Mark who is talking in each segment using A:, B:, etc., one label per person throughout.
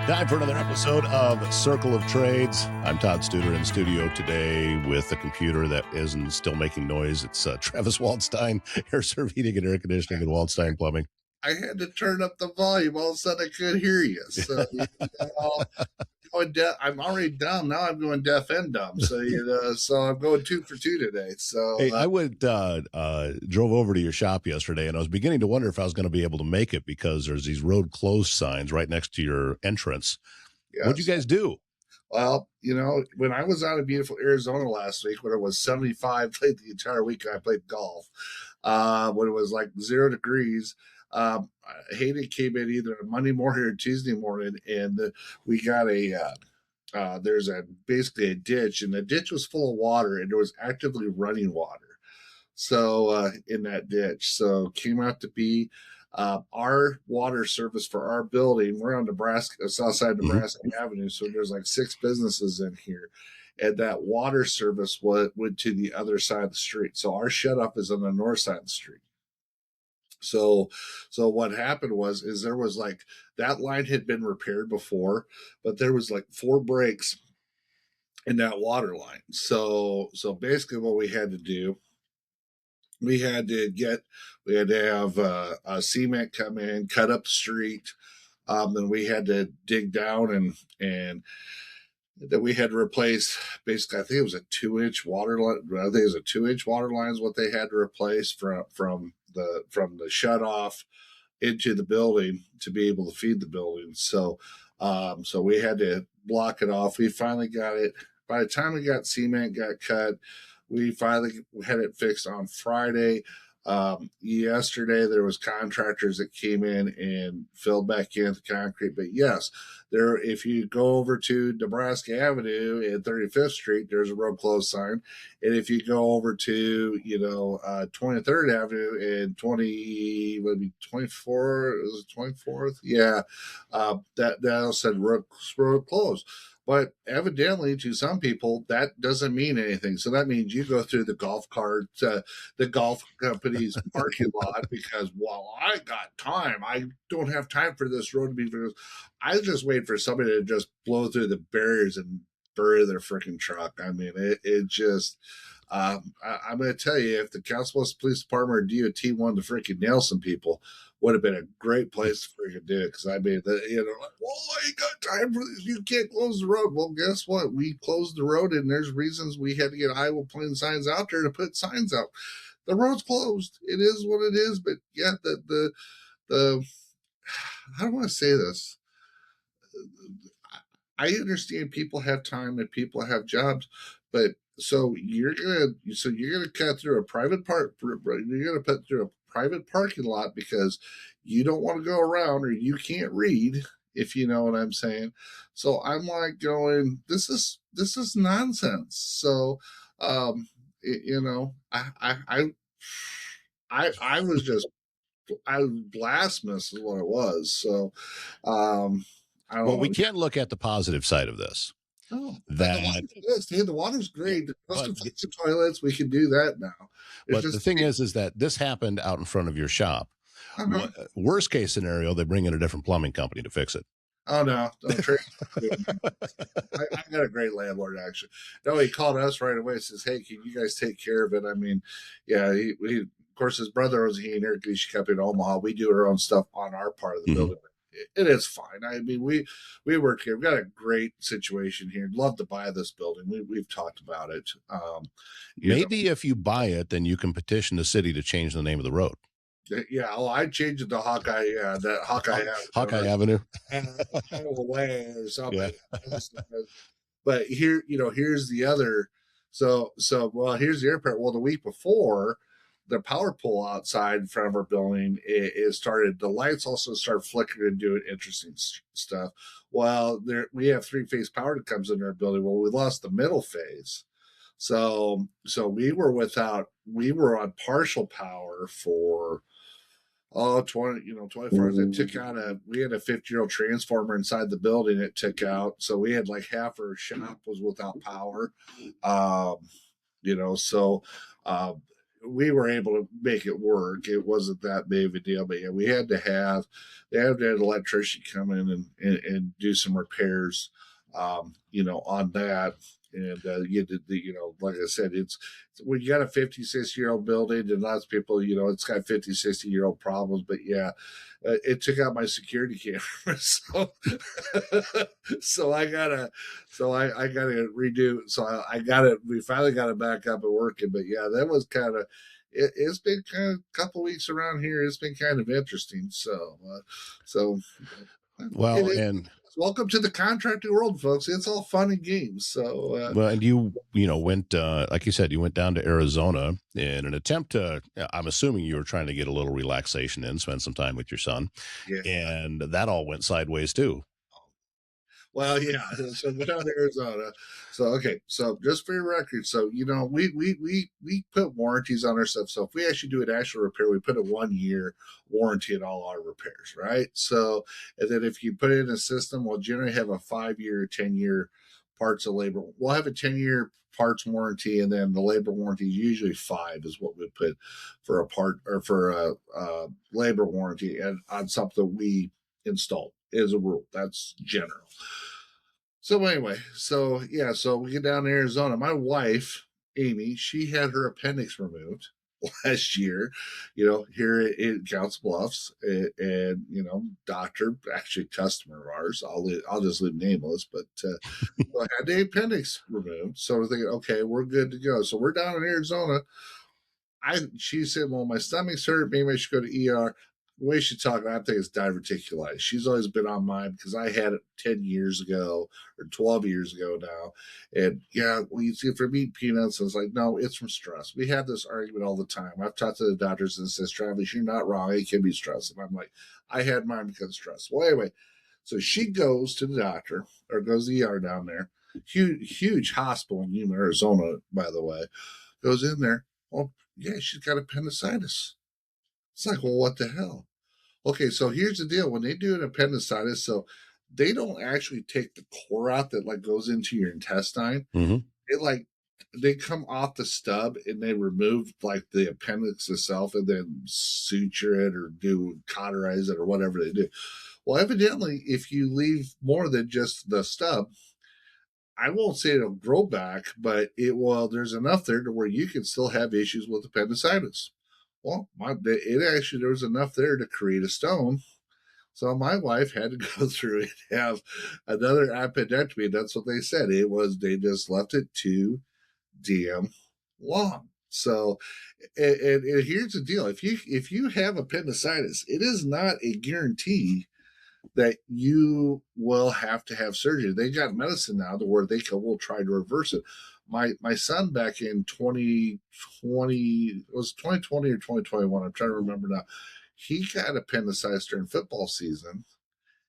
A: Time for another episode of Circle of Trades. I'm Todd Studer in the studio today with a computer that isn't still making noise. It's Travis Waldstein, Air Serv Heating and Air Conditioning and Waldstein Plumbing.
B: I had to turn up the volume. All of a sudden, I couldn't hear you. So, I'm already dumb. Now I'm going deaf and dumb. So, so I'm going 2 for 2 today. So,
A: Hey, I drove over to your shop yesterday, and I was beginning to wonder if I was going to be able to make it because there's these road closed signs right next to your entrance. Yes. What'd you guys do?
B: Well, when I was out in beautiful Arizona last week, when it was 75, played the entire week, I played golf. When it was like 0 degrees, Hayden came in either a Monday morning or Tuesday morning, and we got there's basically a ditch, and the ditch was full of water, and there was actively running water. So in that ditch, so came out to be our water service for our building. We're on Nebraska, south side Nebraska Avenue, so there's like 6 businesses in here. And that water service went to the other side of the street. So our shut off is on the north side of the street. So what happened is there was like that line had been repaired before, but there was like 4 breaks in that water line. So basically what we had to do, we had to have a cement come in, cut up the street. Then we had to dig down and that we had to replace basically, I think it was a 2-inch water line. I think it was a 2-inch water line is what they had to replace from the shut off into the building to be able to feed the building. So we had to block it off. We finally got it. By the time we got cement got cut, we finally had it fixed on Friday. Yesterday there was contractors that came in and filled back in the concrete. But yes, if you go over to Nebraska Avenue and 35th Street, there's a road closed sign. And if you go over to 23rd Avenue and 24th, is it 24th? Yeah, that said road closed. But evidently, to some people, that doesn't mean anything. So that means you go through the golf cart, the golf company's parking lot because, well, I got time. I don't have time for this road to be finished. I just wait for somebody to just blow through the barriers and bury their freaking truck. I mean, it just. I'm going to tell you, if the Council Police Department or DOT wanted to freaking nail some people, would have been a great place to freaking do it. Because I mean, well, I ain't got time for this. You can't close the road. Well, guess what? We closed the road, and there's reasons we had to get Iowa Plain signs out there to put signs out. The road's closed. It is what it is. But yeah, the how do I say this? I understand people have time and people have jobs, but so you're gonna cut through a private you're gonna put through a private parking lot because you don't want to go around or you can't read, if you know what I'm saying. So I'm like going, this is nonsense. So I was just blasphemous is what it was. So
A: well, we can't look at the positive side of this.
B: Oh, the water's great. The custom toilets, we can do that now.
A: But the thing is that this happened out in front of your shop. Worst case scenario, they bring in a different plumbing company to fix it.
B: Oh no! I got a great landlord actually. No, he called us right away. Says, "Hey, can you guys take care of it?" I mean, yeah, he of course his brother owns a heating air conditioning company in Omaha. We do our own stuff on our part of the building. It is fine. I mean, we work here. We've got a great situation here. Love to buy this building. We've talked about it.
A: Maybe if you buy it, then you can petition the city to change the name of the road.
B: Yeah, well, I changed it to Hawkeye. Yeah, that
A: Hawkeye Avenue.
B: Way or something. Yeah. But here's the other. So well, here's the airport. Well, the week before, the power pole outside in front of our building is started. The lights also start flickering and doing interesting stuff. Well, we have 3-phase power that comes in our building. Well, we lost the middle phase. So we were on partial power for 24 hours. It took out we had a 50-year-old transformer inside the building. It took out. So we had like half our shop was without power. we were able to make it work. It wasn't that big of a deal, but yeah, they had an electrician come in and do some repairs, on that. And you did like I said, it's when you got a 56-year-old building, and lots of people, it's got 50, 60-year-old problems. But yeah, it took out my security camera, so so I gotta redo. So I got it. We finally got it back up and working. But yeah, that was kind of. It's been kind of a couple weeks around here. It's been kind of interesting. So it
A: Well,
B: is.
A: and
B: Welcome to the contracting world, folks. It's all fun and games. So
A: and went like you said, you went down to Arizona in an attempt to. I'm assuming you were trying to get a little relaxation in, spend some time with your son,
B: yeah.
A: and that all went sideways too.
B: Well, yeah. So down to Arizona. So okay. So just for your record, so we put warranties on our stuff. So if we actually do an actual repair, we put a 1 year warranty in all our repairs, right? So and then if you put it in a system, we'll generally have a 5 year, 10 year parts of labor. We'll have a 10 year parts warranty, and then the labor warranty usually 5 is what we put for a part or for a labor warranty and on something we installed as a rule. That's general. So anyway, so yeah, so we get down to Arizona. My wife, Amy, she had her appendix removed last year, here in Council Bluffs, and doctor, actually customer of ours. I'll just leave nameless, but so I had the appendix removed. So we're thinking, okay, we're good to go. So we're down in Arizona. She said, well, my stomach's hurt. Maybe I should go to ER. The way she talked, I think it's diverticulitis. She's always been on mine because I had it 10 years ago or 12 years ago now. And yeah, well, you see, for meat peanuts, I was like, no, it's from stress. We have this argument all the time. I've talked to the doctors and says, Travis, you're not wrong. It can be stress. And I'm like, I had mine because of stress. Well, anyway, so she goes to the doctor or goes to the ER down there. Huge hospital in Yuma, Arizona, by the way. Goes in there. Well, yeah, she's got appendicitis. It's like, well, what the hell? Okay, so here's the deal. When they do an appendicitis, so they don't actually take the core out that like goes into your intestine.
A: Mm-hmm.
B: It like they come off the stub and they remove like the appendix itself and then suture it or do cauterize it or whatever they do. Well, evidently, if you leave more than just the stub, I won't say it'll grow back, but there's enough there to where you can still have issues with appendicitis. Well, it actually, there was enough there to create a stone. So my wife had to go through and have another appendectomy. That's what they said. They just left it too damn long. So, and here's the deal: if you have appendicitis, it is not a guarantee that you will have to have surgery. They got medicine now to where will try to reverse it. My son back in 2020, it was 2020 or 2021, I'm trying to remember now. He got appendicitis during football season,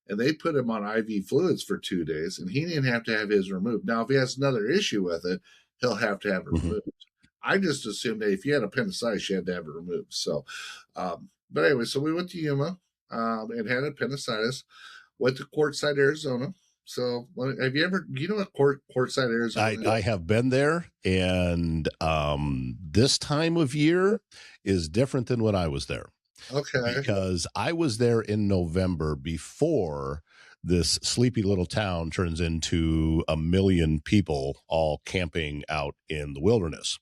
B: and they put him on IV fluids for 2 days, and he didn't have to have his removed. Now, if he has another issue with it, he'll have to have it
A: Mm-hmm.
B: removed. I just assumed that if you had appendicitis, you had to have it removed. So, but anyway, so we went to Yuma and had appendicitis. Went to Quartzsite, Arizona. So, have you ever? You know what Quartzsite, Arizona is?
A: I have been there, and this time of year is different than when I was there.
B: Okay.
A: Because I was there in November before this sleepy little town turns into 1 million people all camping out in the wilderness.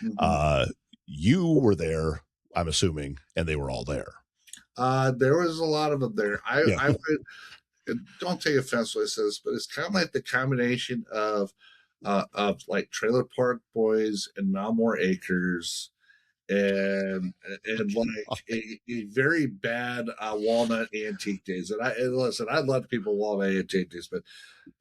B: Mm-hmm.
A: You were there, I'm assuming, and they were all there.
B: There was a lot of them there.
A: Yeah.
B: I would, don't take offense to what it says, but it's kind of like the combination of like Trailer Park Boys and Now More Acres and like a very bad Walnut Antique Days. And listen, I love people Walnut Antique Days, but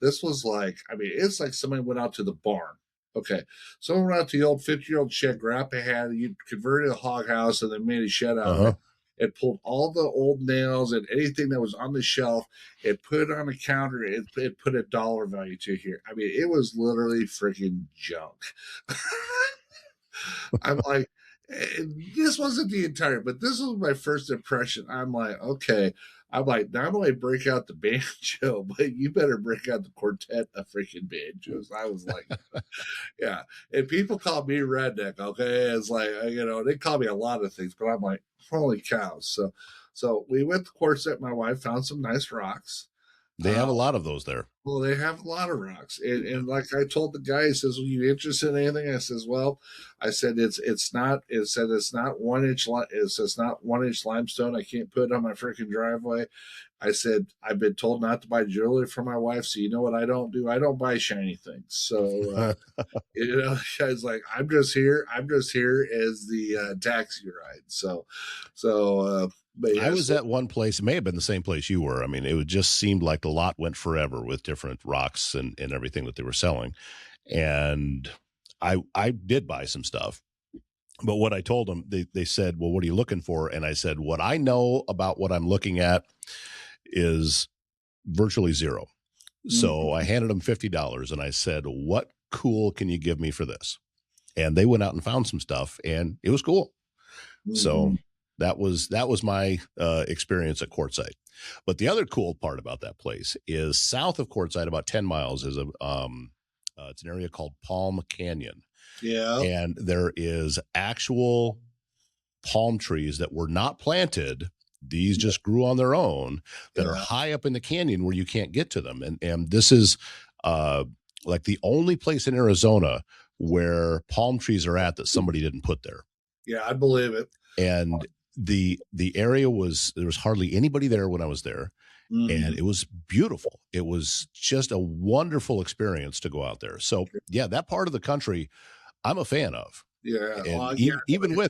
B: this was like, I mean, it's like somebody went out to the barn. Okay, someone went out to the old 50-year-old shed Grandpa had. You converted a hog house and then made a shed out of
A: Uh-huh.
B: it. It pulled all the old nails and anything that was on the shelf. It put it on the counter. It put a dollar value to here. I mean, it was literally freaking junk. I'm like, this wasn't the entire, but this was my first impression. I'm like, okay, I'm like, not only break out the banjo, but you better break out the quartet of freaking banjos. I was like, yeah. And people call me redneck. Okay, it's like they call me a lot of things, but I'm like, holy cow. So we went to Quartzsite. My wife found some nice rocks.
A: They have
B: Uh,
A: a lot of those there.
B: well, they have a lot of rocks, and like I told the guy, he says, "Well, you interested in anything?" I says, "Well," I said, "It's not." It said it's not 1 inch. It says not 1 inch limestone. I can't put it on my freaking driveway. I said, I've been told not to buy jewelry for my wife, so you know what I don't do? I don't buy shiny things. So I was like, I'm just here. I'm just here as the taxi ride. But
A: I
B: yes,
A: was at one place. It may have been the same place you were. I mean, it just seemed like the lot went forever with different rocks and everything that they were selling. And I did buy some stuff. But what I told them, they said, well, what are you looking for? And I said, what I know about what I'm looking at is virtually zero. So I handed them $50 and I said, what cool can you give me for this? And they went out and found some stuff and it was cool. So that was my experience at Quartzsite. But the other cool part about that place is south of Quartzsite, about 10 miles, is it's an area called Palm Canyon.
B: yeah,
A: And there is actual palm trees that were not planted. These just grew on their own that are
B: yeah,
A: high up in the canyon where you can't get to them. And this is like the only place in Arizona where palm trees are at that somebody didn't put there.
B: yeah. I believe it.
A: And the area there was hardly anybody there when I was there. And it was beautiful. It was just a wonderful experience to go out there. So yeah, that part of the country I'm a fan of.
B: Yeah,
A: And
B: yeah.
A: even with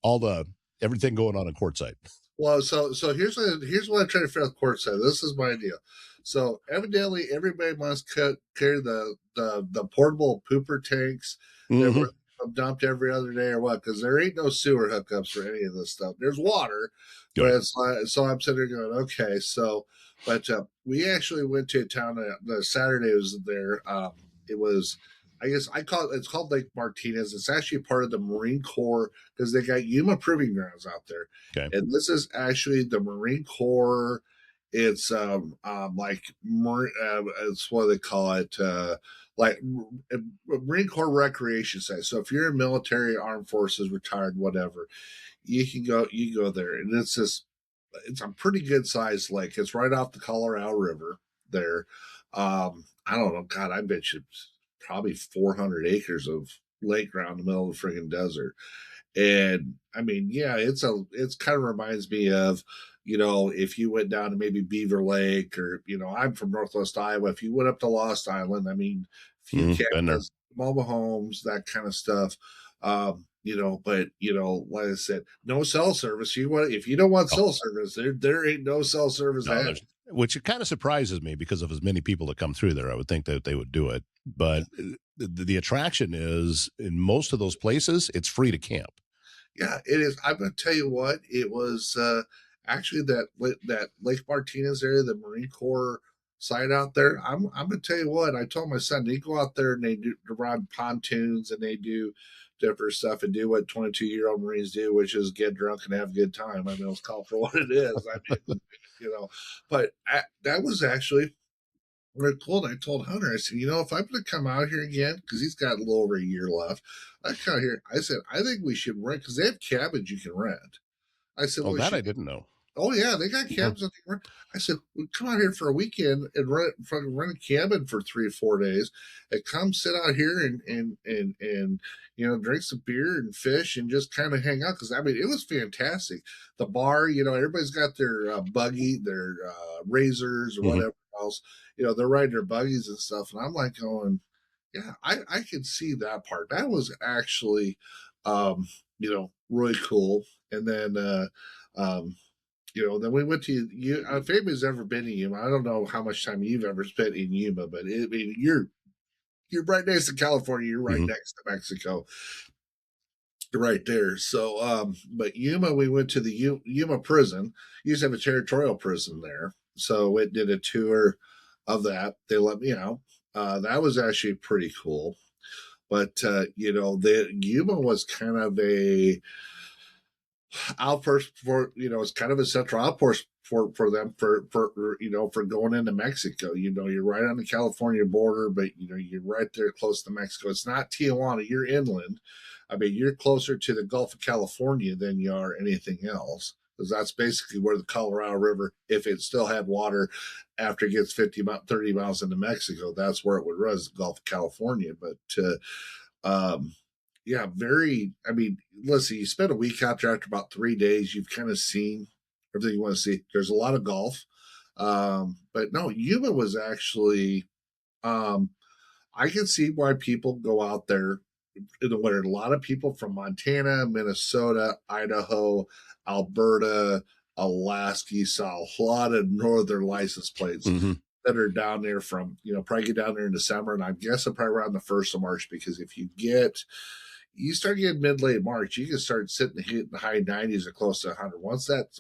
A: all the everything going on in Quartzsite.
B: Well, so here's what I'm trying to figure out. Court said this is my idea. So evidently, everybody must carry the portable pooper tanks that
A: Mm-hmm.
B: were dumped every other day or what? Because there ain't no sewer hookups for any of this stuff. There's water, but
A: Right.
B: it's like, so I'm sitting there going, okay. So, but we actually went to a town. The Saturday was there. It was. I guess it's called Lake Martinez. It's actually part of the Marine Corps because they got Yuma Proving Grounds out there.
A: Okay.
B: And this is actually the Marine Corps. It's like it's what they call it, like Marine Corps recreation site. So if you're in military, armed forces, retired, whatever, you go there, and it's a pretty good sized lake. It's right off the Colorado River there. I don't know, God, I bet you probably 400 acres of lake ground in the middle of the friggin' desert. And I mean, yeah, it's kind of reminds me of, if you went down to maybe Beaver Lake or, I'm from Northwest Iowa. If you went up to Lost Island, I mean, a few
A: Been there.
B: cabins, mobile homes, that kind of stuff. But like I said, no cell service. If you don't want
A: Oh,
B: cell service, there ain't no cell service
A: no,
B: at.
A: which it kind of surprises me because of as many people that come through there. I would think that they would do it. But the attraction is in most of those places, it's free to camp.
B: Yeah, it is. I'm going to tell you what, it was actually that Lake Martinez area, the Marine Corps site out there. I'm going to tell you what, I told my son, they go out there and they do ride pontoons and they do different stuff and do what 22-year-old Marines do, which is get drunk and have a good time. I mean, it's called for what it is. I mean, but that was actually really cool. And I told Hunter, I said, if I'm going to come out here again, because he's got a little over a year left, I come out here. I said, I think we should rent because they have cabins you can rent. I said,
A: Oh,
B: well, we
A: that I
B: should.
A: didn't know.
B: Oh yeah, they got
A: Mhm.
B: cabins that they rent. I said, well, come out here for a weekend and rent a cabin for 3 or 4 days, and come sit out here and drink some beer and fish and just kind of hang out. Because I mean, it was fantastic. The bar, everybody's got their buggy, their razors or
A: Mhm.
B: whatever else. They're riding their buggies and stuff, and I'm like going, yeah, I could see that part. That was actually, really cool. And then. Then we went to you. Fabian's ever been to Yuma. I don't know how much time you've ever spent in Yuma, but I mean, you're right next to California. You're right
A: Mhm.
B: next to Mexico, right there. So, but Yuma, we went to the Yuma prison. You used to have a territorial prison there, so it did a tour of that. They let me out. That was actually pretty cool. But the Yuma was kind of outpost for, it's kind of a central outpost for them for going into Mexico. You're right on the California border, but you're right there close to Mexico. It's not Tijuana, you're inland. I mean, you're closer to the Gulf of California than you are anything else, because that's basically where the Colorado River, if it still had water after it gets 30 miles into Mexico, that's where it would run, the Gulf of California. But yeah, very. I mean, listen, you spend a week out there after about 3 days, you've kind of seen everything you want to see. There's a lot of golf, but no, Yuma was actually. Um, I can see why people go out there in the winter. A lot of people from Montana, Minnesota, Idaho, Alberta, Alaska. You saw a lot of northern license plates
A: Mm-hmm.
B: that are down there from, probably get down there in December. And I'm guessing probably around the 1st of March, because if you start getting mid-late March, you can start hitting the high 90s or close to 100.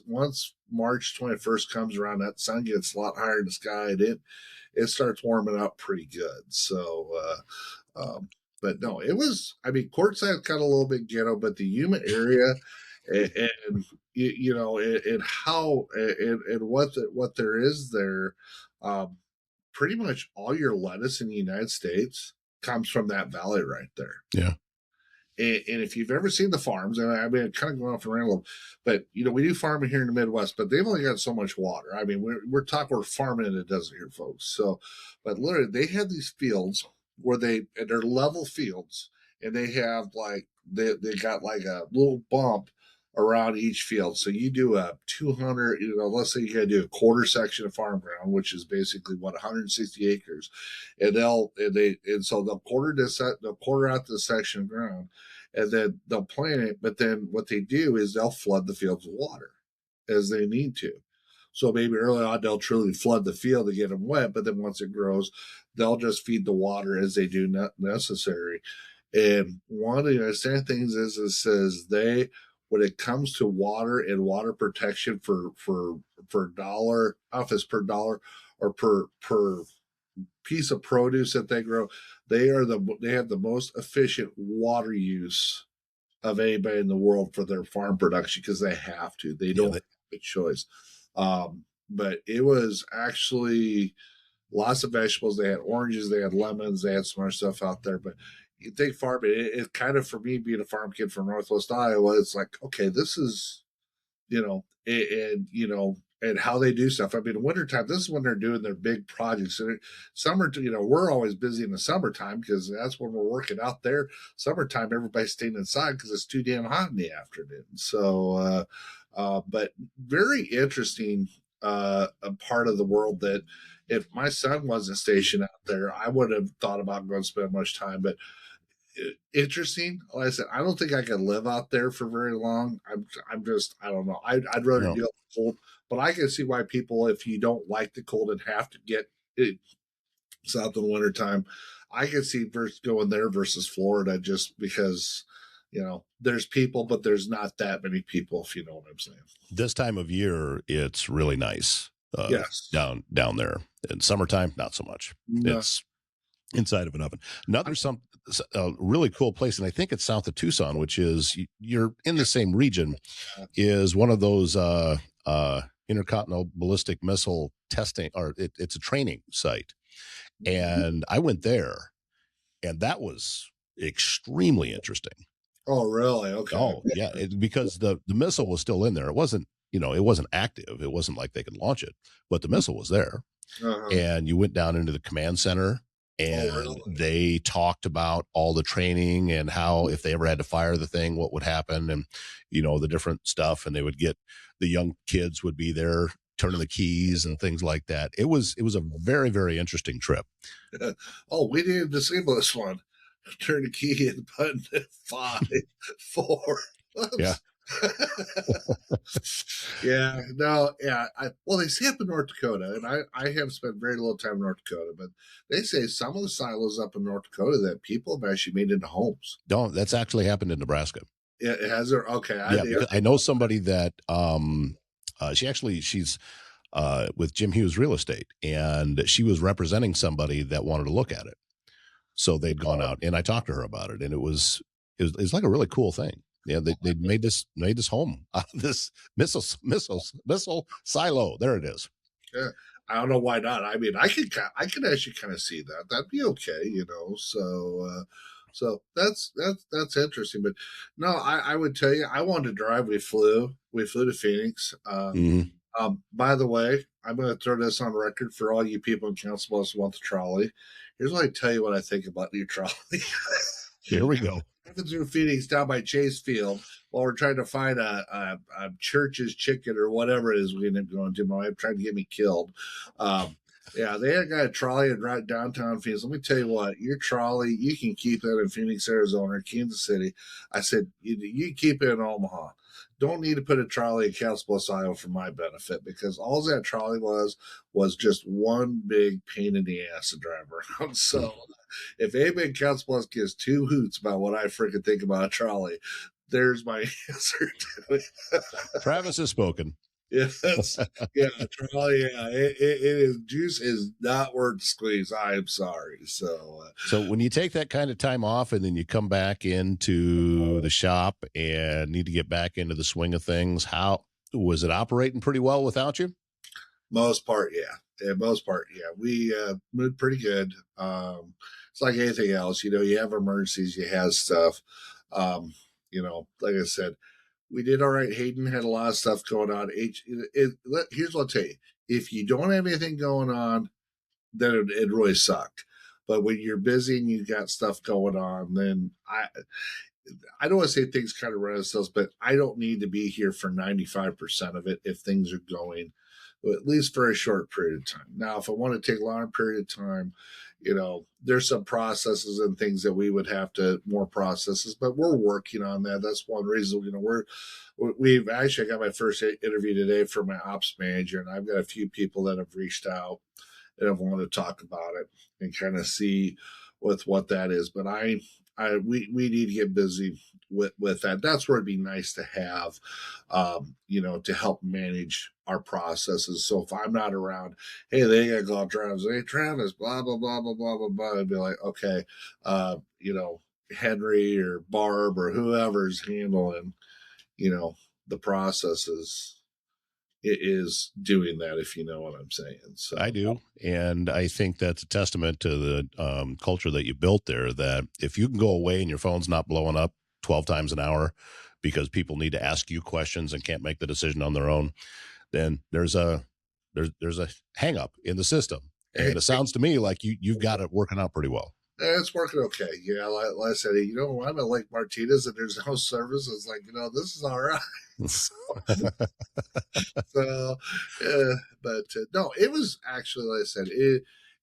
B: Once March 21st comes around, that sun gets a lot higher in the sky, and it starts warming up pretty good. So, but no, it was. I mean, Quartzsite got a little bit ghetto, but the Yuma area, and and how and what there is there, pretty much all your lettuce in the United States comes from that valley right there.
A: Yeah.
B: And if you've ever seen the farms, and I mean, kind of going off the random, but we do farming here in the Midwest, but they've only got so much water. I mean, we're farming in the desert here, folks. So, but literally, they have these fields where they're level fields, and they have like they got like a little bump around each field. So you do a 200, let's say you got to do a quarter section of farm ground, which is basically 160 acres, and so they'll quarter out the section of ground, and then they'll plant it. But then what they do is they'll flood the fields with water as they need to. So maybe early on they'll truly flood the field to get them wet, but then once it grows, they'll just feed the water as they do necessary. And one of the interesting things is it says when it comes to water and water protection for dollar, office per dollar or per piece of produce that they grow, they have the most efficient water use of anybody in the world for their farm production, because they have to. They don't have a choice. But it was actually lots of vegetables. They had oranges, they had lemons, they had some other stuff out there. But you think farming, it kind of, for me being a farm kid from Northwest Iowa, it's like, okay, this is, and how they do stuff. I mean, in wintertime, this is when they're doing their big projects. And summer, we're always busy in the summertime because that's when we're working out there. Summertime, everybody's staying inside because it's too damn hot in the afternoon. So, but very interesting, a part of the world that if my son wasn't stationed out there, I would have thought about going to spend much time. But interesting. Like I said, I don't think I could live out there for very long. I'm just, I don't know. I'd rather deal with cold, but I can see why people, if you don't like the cold and have to get it south in the wintertime, I can see going there versus Florida, just because, there's people, but there's not that many people, if you know what I'm saying.
A: This time of year, it's really nice.
B: Yes.
A: Down there. In summertime, not so much. No. It's inside of an oven. A really cool place, and I think it's south of Tucson, which is, you're in the same region, is one of those intercontinental ballistic missile testing, or it's a training site. And I went there, and that was extremely interesting.
B: Oh, really? Okay.
A: Oh, yeah, because the missile was still in there. It wasn't, it wasn't active. It wasn't like they could launch it, but the missile was there. And you went down into the command center, and they talked about all the training and how if they ever had to fire the thing, what would happen, and the different stuff. And they would get, the young kids would be there turning the keys and things like that. It was a very, very interesting trip.
B: Oh, we didn't disable this one. Turn the key and button 5, 4. Oops.
A: Yeah.
B: Yeah, no, yeah. Well, they say up in North Dakota, and I have spent very little time in North Dakota, but they say some of the silos up in North Dakota that people have actually made into homes.
A: Don't. That's actually happened in Nebraska.
B: Yeah, it has. Okay.
A: Yeah, I know somebody that she's with Jim Hughes Real Estate, and she was representing somebody that wanted to look at it. So they'd gone out, and I talked to her about it, and it was like a really cool thing. Yeah, they made this home out of this missile silo. There it is.
B: Yeah, I don't know why not. I mean, I could actually kind of see that. That'd be okay, you know. So that's interesting. But no, I would tell you, I wanted to drive. We flew to Phoenix.
A: Hmm.
B: By the way, I'm going to throw this on record for all you people in Council Bluffs who want the trolley. Here's what I tell you what I think about your trolley.
A: Here we go.
B: Driving through Phoenix down by Chase Field while we're trying to find a church's chicken or whatever it is we end up going to. My wife tried to get me killed. Um, yeah, they had got a trolley and right downtown Phoenix. Let me tell you what, your trolley, you can keep it in Phoenix, Arizona, or Kansas City. I said, you keep it in Omaha. Don't need to put a trolley in Council Bluffs, Iowa for my benefit because all that trolley was just one big pain in the ass to drive around. So if anybody in Council Bluffs gives two hoots about what I freaking think about a trolley, there's my answer to it.
A: Travis has spoken.
B: Yes, yeah, trolley. Yeah, it is. Juice is not worth the squeeze. I am sorry.
A: So when you take that kind of time off and then you come back into the shop and need to get back into the swing of things, how was it operating pretty well without you?
B: Most part, yeah. Yeah, most part, yeah. We moved pretty good. It's like anything else, you know. You have emergencies, you have stuff. You know, like I said, we did all right. Hayden had a lot of stuff going on. Here's what I'll tell you: if you don't have anything going on, then it really sucked. But when you're busy and you got stuff going on, then I don't want to say things kind of run themselves, but I don't need to be here for 95% of it if things are going, at least for a short period of time. Now, if I want to take a longer period of time, you know, there's some processes and things that we would have to more processes, but we're working on that. That's one reason, you know, we've actually got my first interview today for my ops manager, and I've got a few people that have reached out and have wanted to talk about it and kind of see with what that is. But we need to get busy with that. That's where it'd be nice to have, you know, to help manage our processes. So if I'm not around, hey, they got to call Travis. Hey, Travis, blah blah blah blah blah blah blah. I'd be like, okay, you know, Henry or Barb or whoever's handling, you know, the processes it is doing that, if you know what I'm saying. So
A: I do. And I think that's a testament to the culture that you built there, that if you can go away and your phone's not blowing up 12 times an hour because people need to ask you questions and can't make the decision on their own, then there's a hang up in the system. And it sounds to me like you've got it working out pretty well.
B: it's working okay. Yeah, like I said, you know, I'm at Lake Martinez and there's no service. It's like, you know, this is all right. So, but no, it was actually, like I said,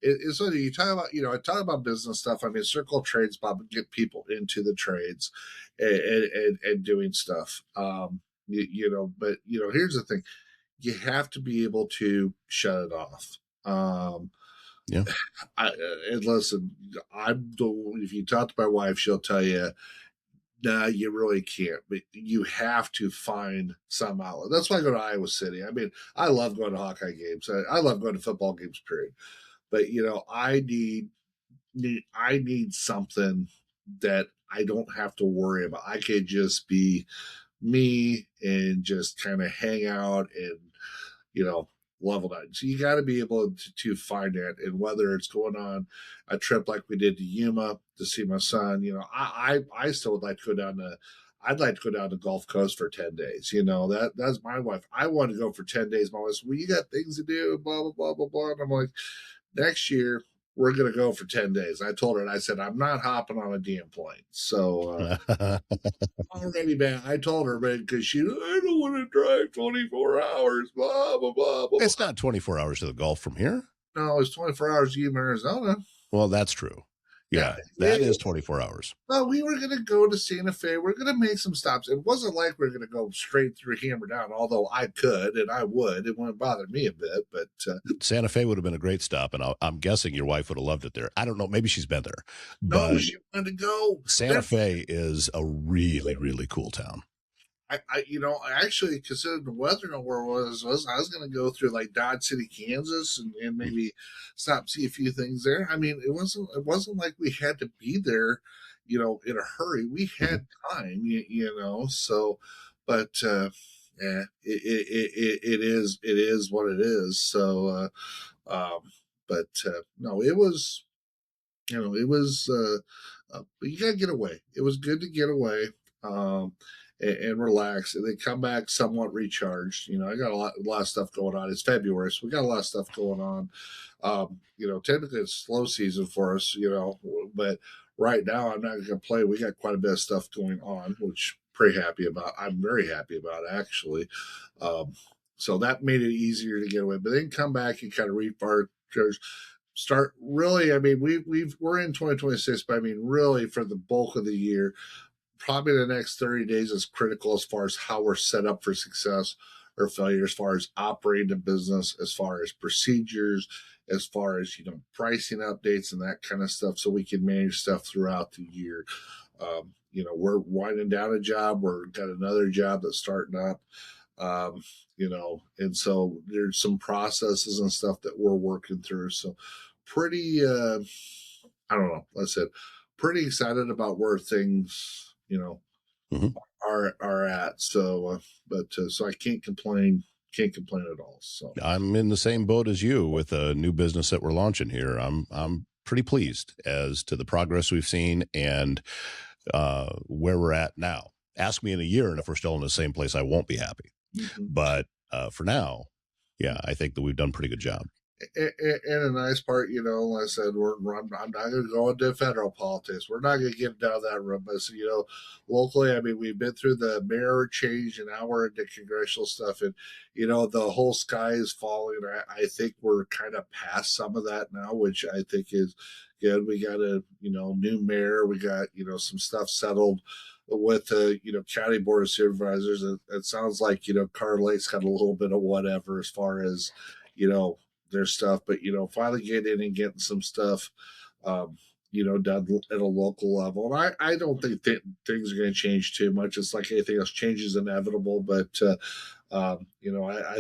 B: it's funny. You talk about, you know, I talk about business stuff. I mean, Circle of Trades, Bob, get people into the trades and doing stuff. You know, but you know, here's the thing: you have to be able to shut it off.
A: Yeah.
B: And listen, if you talk to my wife, she'll tell you, nah, you really can't. But you have to find some outlet. That's why I go to Iowa City. I mean, I love going to Hawkeye games. I love going to football games, period. But you know, I need something that I don't have to worry about. I could just be me and just kind of hang out and, you know, level out. So you got to be able to find that. And whether it's going on a trip like we did to Yuma to see my son, you know, I still would like to go down to, I'd like to go down to Gulf Coast for 10 days. You know, that's my wife. I want to go for 10 days. My wife said, well, you got things to do, blah, blah, blah, blah, blah. And I'm like, next year, we're going to go for 10 days. I told her, and I said, I'm not hopping on a damn plane. So, already, man, I told her, man, because I don't want to drive 24 hours, blah, blah, blah, blah.
A: It's not 24 hours to the Gulf from here.
B: No, it's 24 hours to Yuma, Arizona.
A: Well, that's true. Yeah, that is 24 hours.
B: Well, we were going to go to Santa Fe. We're going to make some stops. It wasn't like we are going to go straight through Hammer Down, although I could and I would. It wouldn't bother me a bit. But
A: Santa Fe would have been a great stop, and I'm guessing your wife would have loved it there. I don't know. Maybe she's been there. But
B: no, she wanted to go.
A: Santa Fe is a really, really cool town.
B: You know, I actually considered the weather where I was I was going to go through like Dodge City, Kansas, and maybe stop see a few things there. I mean, it wasn't like we had to be there, in a hurry. We
A: Mhm.
B: had time, so, but, yeah, it is what it is. So, but, no, but you gotta get away. It was good to get away, and relax, and then come back somewhat recharged. I got a lot of stuff going on. It's February, so we got a lot of stuff going on. Typically it's slow season for us, but right now I'm not going to complain. We got quite a bit of stuff going on, which pretty happy about. I'm very happy about actually. Um, so that made it easier to get away, but then come back and kind of refart, start really. I mean, we're in 2026, but I mean, really for the bulk of the year, probably the next 30 days is critical as far as how we're set up for success or failure, as far as operating the business, as far as procedures, as far as pricing updates and that kind of stuff, so we can manage stuff throughout the year. We're winding down a job, we're got another job that's starting up. And so there's some processes and stuff that we're working through. So pretty I don't know, like I said, pretty excited about where things
A: Mhm.
B: are at. So, so I can't complain at all. So,
A: I'm in the same boat as you with a new business that we're launching here. I'm pretty pleased as to the progress we've seen and where we're at now. Ask me in a year, and if we're still in the same place, I won't be happy.
B: mhm.
A: But for now, yeah, I think that we've done a pretty good job.
B: And a nice part, like I said, I'm not going to go into federal politics. We're not going to get down that road. But, locally, I mean, we've been through the mayor change and now we're into congressional stuff. And, the whole sky is falling. I think we're kind of past some of that now, which I think is good. We got a, new mayor. We got, some stuff settled with the, county board of supervisors. It sounds like, Carr Lake's got a little bit of whatever as far as, you know, their stuff, but finally getting in and getting some stuff, done at a local level. And I don't think that things are going to change too much. It's like anything else, change is inevitable. But I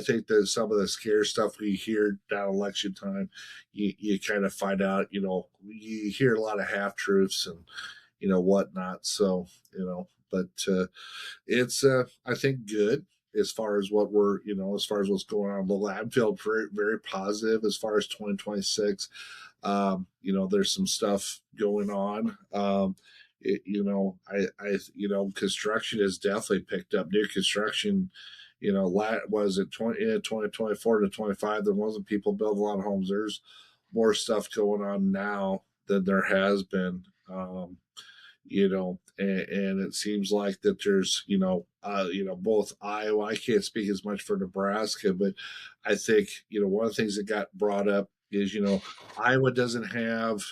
B: think that some of the scare stuff we hear down election time, you kind of find out. You hear a lot of half truths and whatnot. So but it's I think good as far as what we're as far as what's going on locally. I'm feeling very very positive as far as 2026. There's some stuff going on. Construction has definitely picked up. New construction, was it 2024 to 25? There wasn't people building a lot of homes. There's more stuff going on now than there has been. And it seems like that there's, both Iowa. I can't speak as much for Nebraska, but I think, one of the things that got brought up is, Iowa doesn't have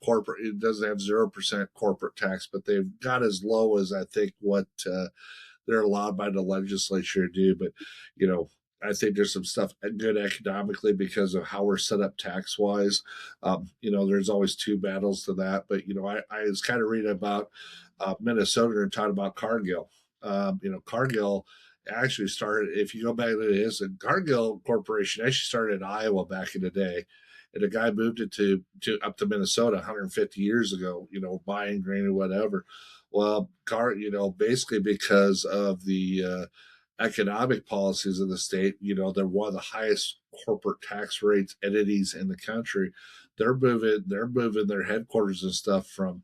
B: corporate, it doesn't have 0% corporate tax, but they've got as low as I think what they're allowed by the legislature to do. But, I think there's some stuff good economically because of how we're set up tax wise. There's always two battles to that. But, I was kind of reading about Minnesota and talking about Cargill. Cargill actually started, if you go back to this, the Cargill Corporation actually started in Iowa back in the day. And a guy moved it to up to Minnesota 150 years ago, buying grain or whatever. Well, basically because of the economic policies of the state, they're one of the highest corporate tax rates entities in the country. They're moving their headquarters and stuff from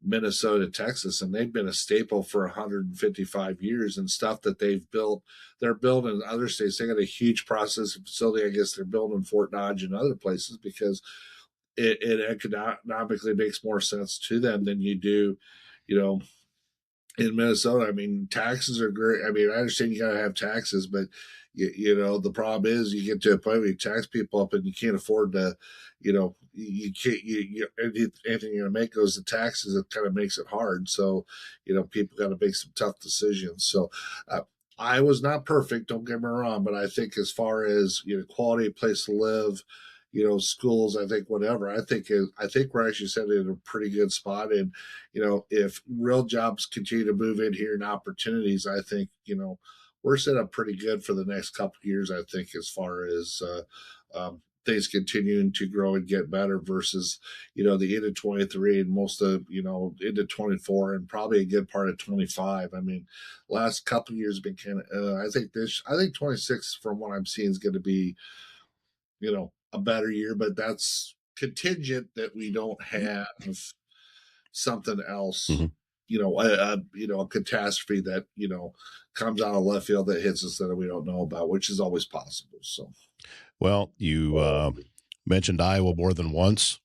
B: Minnesota, Texas, and they've been a staple for 155 years and stuff that they've built. They're building in other states. They got a huge processing facility. I guess they're building in Fort Dodge and other places because it economically makes more sense to them than you do, you know, in Minnesota. I mean, taxes are great. I mean, I understand you got to have taxes, but the problem is you get to a point where you tax people up and you can't afford to, you can't, anything you're going to make goes to taxes. It kind of makes it hard. So, people got to make some tough decisions. So, I was not perfect, don't get me wrong, but I think as far as quality place to live, schools, I think whatever, I think we're actually sitting in a pretty good spot. And if real jobs continue to move in here and opportunities, I think we're set up pretty good for the next couple of years. I think as far as things continuing to grow and get better versus, the end of 23 and most of, into 24 and probably a good part of 25. I mean, last couple of years have been kind of, I think 26 from what I'm seeing is going to be, a better year, but that's contingent that we don't have something else,
A: Mm-hmm.
B: a catastrophe that, comes out of left field that hits us that we don't know about, which is always possible. So,
A: Well, you mentioned Iowa more than once.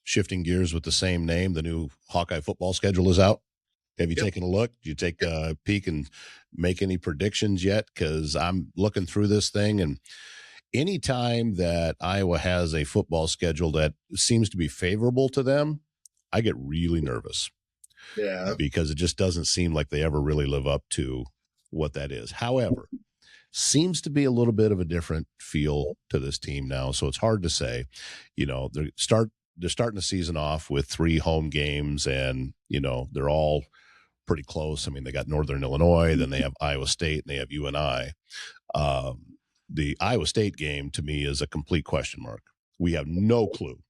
A: Shifting gears with the same name, the new Hawkeye football schedule is out. Have you
B: yep.
A: taken a look? Did you take a peek and make any predictions yet? Because I'm looking through this thing, and anytime that Iowa has a football schedule that seems to be favorable to them, I get really nervous
B: Yeah.
A: because it just doesn't seem like they ever really live up to what that is. However, seems to be a little bit of a different feel to this team now, so it's hard to say. They're starting the season off with 3 home games, and they're all pretty close. I mean, they got Northern Illinois, then they have Iowa State, and they have UNI. The Iowa State game to me is a complete question mark. We have no clue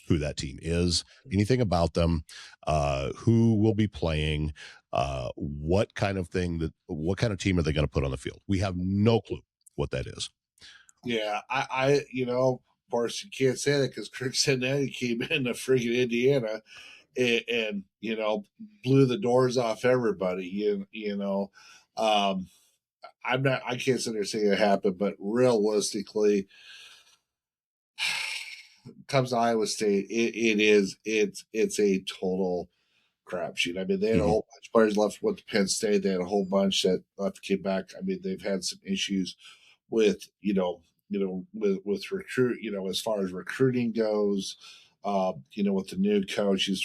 A: who that team is, anything about them, who will be playing, what kind of team are they going to put on the field? We have no clue what that is.
B: Yeah, of course, you can't say that because Kirk Cincinnati came in to freaking Indiana and blew the doors off everybody. I can't sit there saying it happened, but realistically, comes to Iowa State, it's a total crapshoot. I mean, they had a whole bunch of players left went to Penn State. They had a whole bunch that left came back. I mean, they've had some issues with with recruit. As far as recruiting goes, with the new coach, he's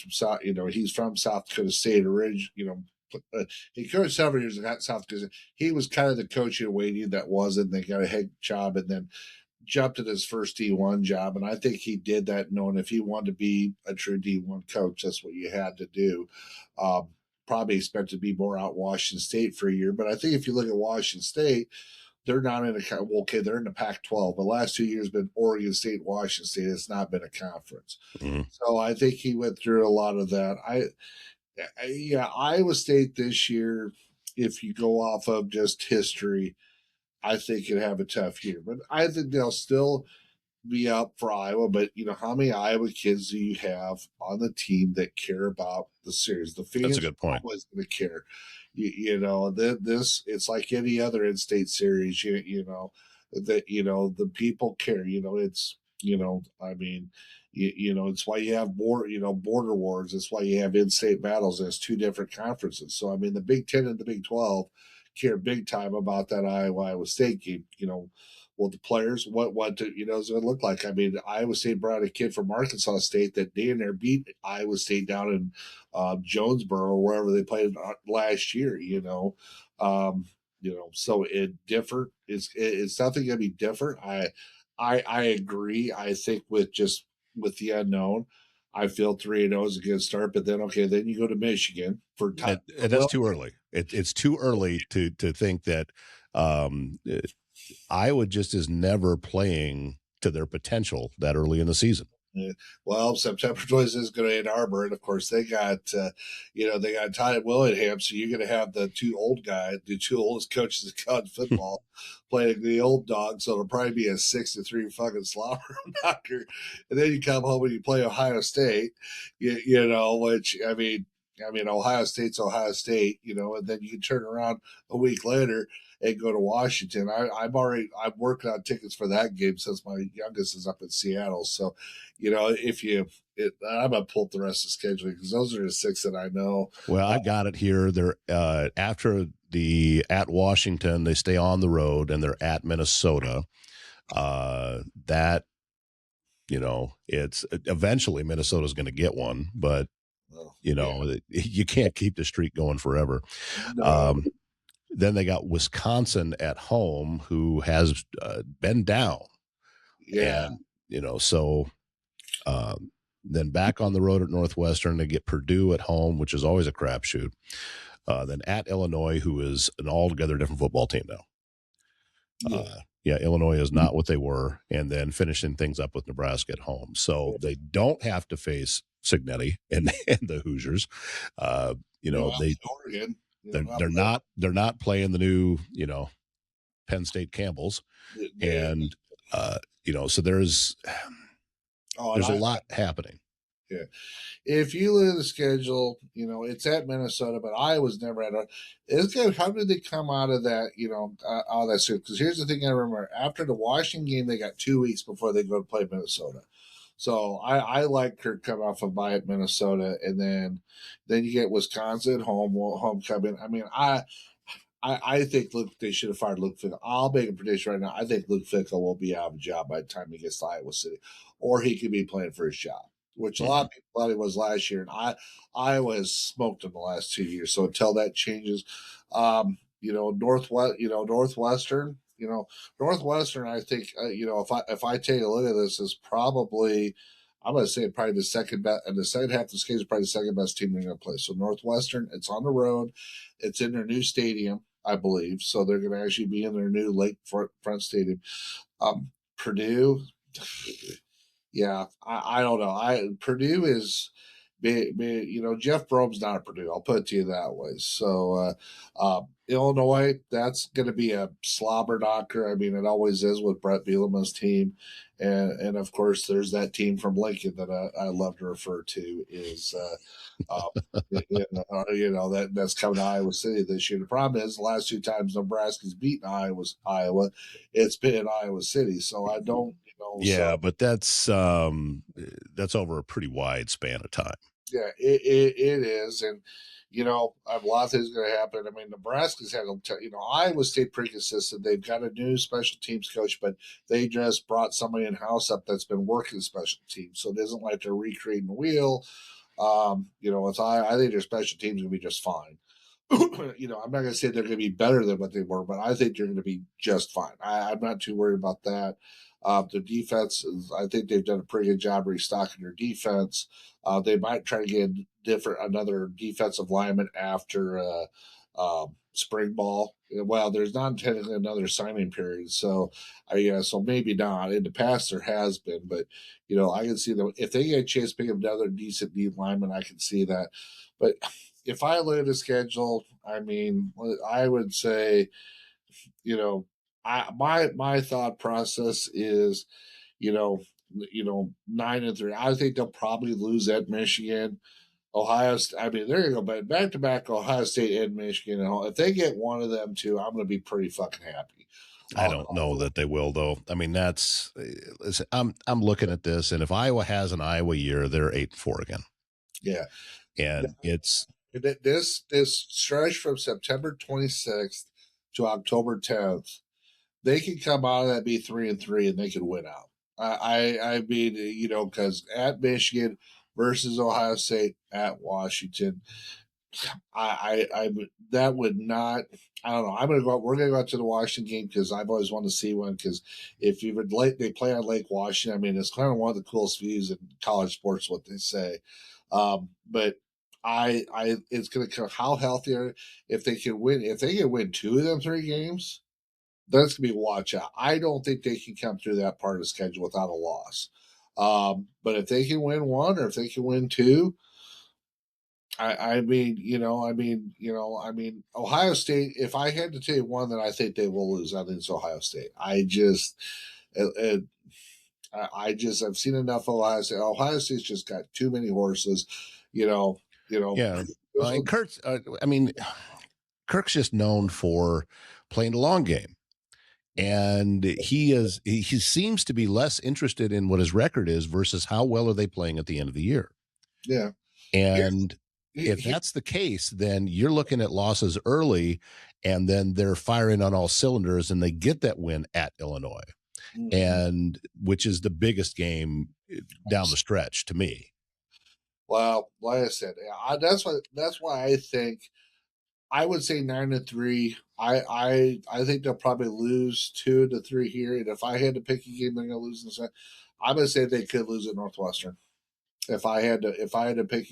B: from South Dakota State. He coached several years at South Dakota. He was kind of the coach in waiting that wasn't. They got a head job, and then jumped at his first D1 job, and I think he did that knowing if he wanted to be a true D1 coach, that's what you had to do. Probably expected to be more out Washington State for a year, but I think if you look at Washington State, they're not in they're in the Pac-12. The last 2 years been Oregon State, Washington State. It's not been a conference. Mm-hmm. So I think he went through a lot of that. Iowa State this year, if you go off of just history, I think could have a tough year, but I think they'll still be up for Iowa. But how many Iowa kids do you have on the team that care about the series? The fans
A: That's a good point.
B: Are always going to care. This it's like any other in-state series. The people care. It's I mean. It's why you have border wars. It's why you have in-state battles. There's 2 different conferences. So I mean, the Big 10 and the Big 12 care big time about that Iowa State game. Well, the players, what is it look like? I mean, Iowa State brought a kid from Arkansas State that day and there beat Iowa State down in Jonesboro or wherever they played last year. So it different. It's nothing gonna be different. I agree. I think with the unknown, I feel 3-0 is a good start, but then then you go to Michigan for time.
A: And that's too early. It's too early to think that Iowa just is never playing to their potential that early in the season.
B: Well, September 26th is going to Ann Arbor, and of course they got Todd Willingham, so you're going to have the two oldest coaches of college football playing the old dog, so it'll probably be a 6-3 fucking slobber knocker. And then you come home and you play Ohio State, which I mean Ohio State's Ohio State, and then you can turn around a week later and go to Washington. I'm working on tickets for that game since my youngest is up in Seattle. So, I'm gonna pull up the rest of the schedule because those are the 6 that I know.
A: Well, I got it here. They're after at Washington, they stay on the road and they're at Minnesota. It's eventually Minnesota's going to get one, but you can't keep the streak going forever. No. Then they got Wisconsin at home, who has been down.
B: Yeah.
A: And, then back on the road at Northwestern, they get Purdue at home, which is always a crapshoot. Then at Illinois, who is an altogether different football team now. Yeah, Illinois is not what they were, and then finishing things up with Nebraska at home. So they don't have to face Signetti and the Hoosiers. You
B: You know,
A: know,
B: at least Oregon, you know,
A: they're not playing the new, Penn State Campbells.
B: they,
A: And so
B: oh, and
A: there's a
B: I,
A: lot happening.
B: yeah. If you look at the schedule, you know, it's at Minnesota, but Iowa's never had a. It's good. How did they come out of that, out of that series? Because here's the thing I remember. After the Washington game, they got 2 weeks before they go to play Minnesota. So I like Kirk coming off a bye at Minnesota, and then you get Wisconsin at home, homecoming. I mean, I think they should have fired Luke Fickell. I'll make a prediction right now. I think Luke Fickell will be out of a job by the time he gets to Iowa City, or he could be playing for his job, which a lot of people thought he was last year. And Iowa has smoked him the last 2 years. So until that changes, Northwestern, Northwestern. I think if I take a look at this, is probably. I'm going to say probably the second best, and the second half of the schedule is probably the second best team they're going to play. So Northwestern, it's on the road, it's in their new stadium, I believe. So they're going to actually be in their new lakefront stadium. Purdue, yeah, I don't know. Purdue is, Jeff Brohm's not at Purdue. I'll put it to you that way. So Illinois, that's going to be a slobber knocker. I mean, it always is with Brett Bielema's team, and of course, there's that team from Lincoln that I love to refer to is. That's coming to Iowa City this year. The problem is the last 2 times Nebraska's beaten Iowa, it's been in Iowa City. So I don't,
A: Yeah, but that's over a pretty wide span of time.
B: yeah, it is, and a lot of things are going to happen. I mean, Nebraska's had, Iowa State pretty consistent. They've got a new special teams coach, but they just brought somebody in house up that's been working special teams, so it isn't like they're recreating the wheel. I think their special teams going to be just fine. I'm not going to say they're going to be better than what they were, but I think they're going to be just fine. I'm not too worried about that. The defense, I think they've done a pretty good job restocking their defense. They might try to get another defensive lineman after spring ball. Well, there's not technically another signing period, so so maybe not. In the past, there has been, but I can see them if they get a chance to pick up another decent D lineman. I can see that, but if I look at the schedule, I mean, I would say, my thought process is, 9-3. I think they'll probably lose at Michigan. Ohio, I mean, they're gonna go back to back Ohio State and Michigan. And if they get one of them two, I'm gonna be pretty fucking happy.
A: I don't know that they will, though. I mean, listen, I'm looking at this, and if Iowa has an Iowa year, they're 8-4 again.
B: Yeah,
A: and it's
B: this stretch from September 26th to October 10th. They could come out of that be 3-3, and they could win out. I mean, because at Michigan versus Ohio State at Washington, I that would not. I don't know. We're gonna go out to the Washington game because I've always wanted to see one. Because if you would they play on Lake Washington. I mean, it's kind of one of the coolest views in college sports. What they say, but it's gonna come how healthy are if they can win. If they can win 2 of them 3 games, that's gonna be watch out. I don't think they can come through that part of the schedule without a loss. But if they can win 1 or if they can win 2, I mean, Ohio State. If I had to tell you one that I think they will lose, I think it's Ohio State. I've seen enough Ohio State. Ohio State's just got too many horses,
A: Yeah, and Kurt's. I mean, Kirk's just known for playing the long game, and he seems to be less interested in what his record is versus how well are they playing at the end of the year.
B: Yeah,
A: and if that's the case, then you're looking at losses early, and then they're firing on all cylinders, and they get that win at Illinois, and which is the biggest game down the stretch to me.
B: Well, like I said, that's why I think I would say 9-3. I think they'll probably lose 2 to 3 here, and if I had to pick a game, they're going to lose in the second. I'm going to say they could lose at Northwestern. If I had to pick,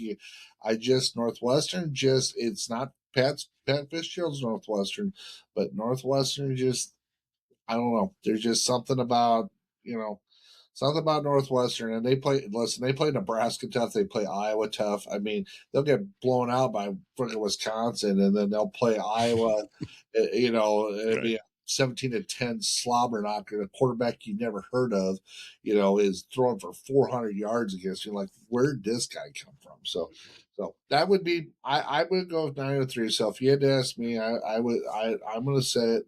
B: Northwestern. It's not Pat Fitzgerald's Northwestern, but Northwestern just I don't know. There's just something about, something about Northwestern, and they play. Listen, they play Nebraska tough. They play Iowa tough. I mean, they'll get blown out by freaking Wisconsin, and then they'll play Iowa. It'll be a 17-10 slobber knocker. A quarterback you never heard of, is throwing for 400 yards against you. Like, where did this guy come from? So that would be. I would go with 9-3. So if you had to ask me, I'm going to say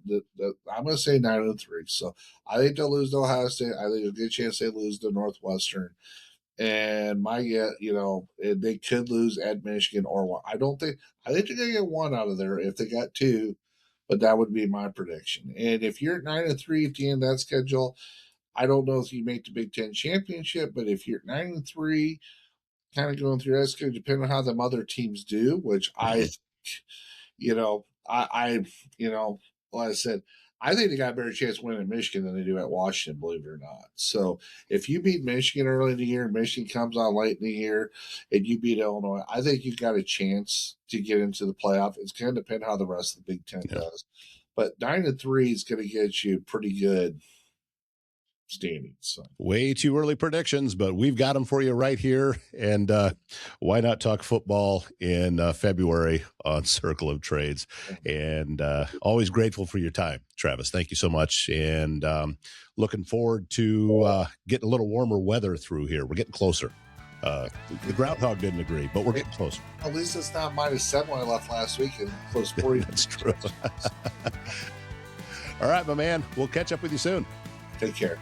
B: I'm going to say 9-3. So I think they'll lose to Ohio State. I think there's a good chance they lose to Northwestern. And they could lose at Michigan or one. I think they're gonna get one out of there if they got two, but that would be my prediction. And if you're at 9-3 at the end of that schedule, I don't know if you make the Big Ten championship, but if you're at 9-3, kind of going through that schedule, depending on how them other teams do, which like I said, I think they got a better chance of winning at Michigan than they do at Washington, believe it or not. So if you beat Michigan early in the year, Michigan comes on late in the year, and you beat Illinois, I think you've got a chance to get into the playoff. It's going to depend how the rest of the Big Ten does. But 9-3 is going to get you pretty good standings. So.
A: Way too early predictions, but we've got them for you right here. And why not talk football in February on Circle of Trades? And always grateful for your time, Travis. Thank you so much. And looking forward to getting a little warmer weather through here. We're getting closer. The groundhog didn't agree, but we're getting closer.
B: At least it's not -7 when I left last week and close 40.
A: That's true. All right, my man. We'll catch up with you soon.
B: Take care.